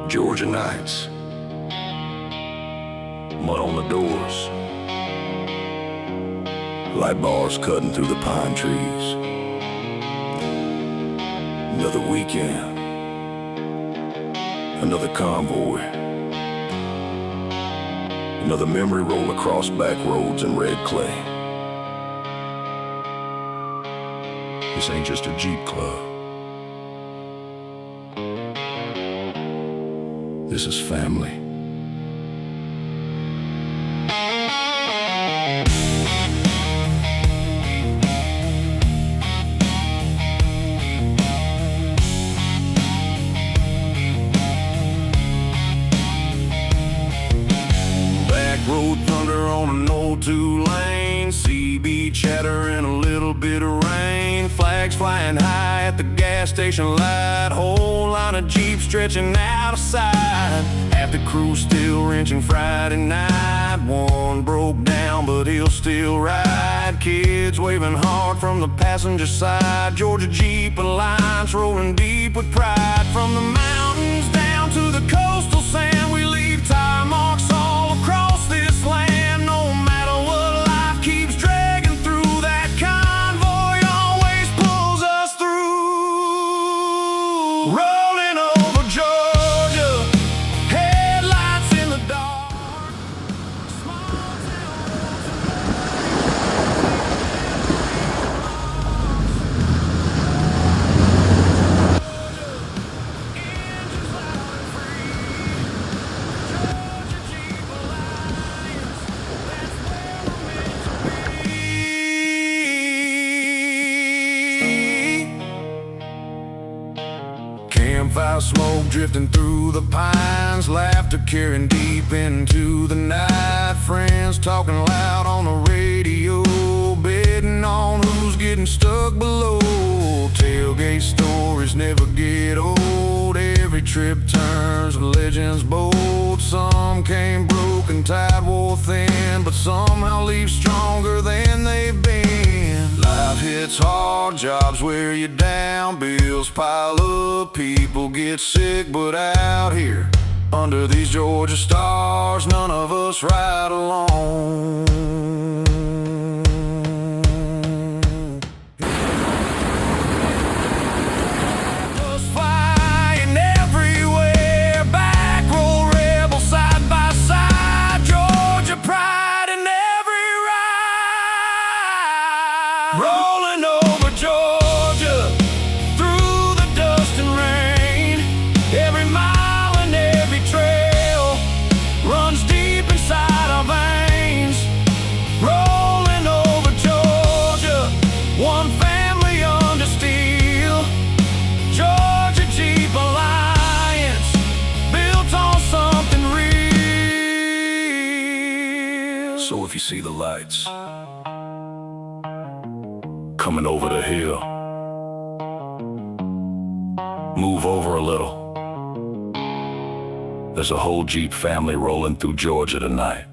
Georgia nights, mud on the doors, light bars cutting through the pine trees. Another weekend, another convoy, another memory roll across back roads and red clay. This ain't just a Jeep club. This is family. Back road thunder on an old two-lane, CB chatter and a little bit of rain. Flags flying high at the gas station light, whole line of Jeeps stretching out of sight. Half the crew still wrenching Friday night. One broke down, but he'll still ride. Kids waving hard from the passenger side. Georgia Jeep Alliance rolling deep with pride. From the mountains down to the coastal sand, we leave tire marks all across this land. No matter what life keeps dragging through, that convoy always pulls us through. Rolling over Georgia, headlights in the dark. Small campfire smoke drifting through the pines, laughter carrying deep into the night. Friends talking loud on the radio, betting on who's getting stuck below. Tailgate stories never get old. Every trip turns a legend's bold. Some came broken, tide wore thin, but somehow leave stronger than they've been. Life hits hard, jobs wear you down, bills pile up, people get sick, but out here under these Georgia stars, none of us ride alone. Bus flying everywhere, back row rebel side by side, Georgia pride in every ride. Rolling over Georgia through the dust and rain, every mile and every trail runs deep inside our veins. Rolling over Georgia, one family under steel. Georgia Jeep Alliance, built on something real. So if you see the lights coming over the hill, move over a little. There's a whole Jeep family rolling through Georgia tonight.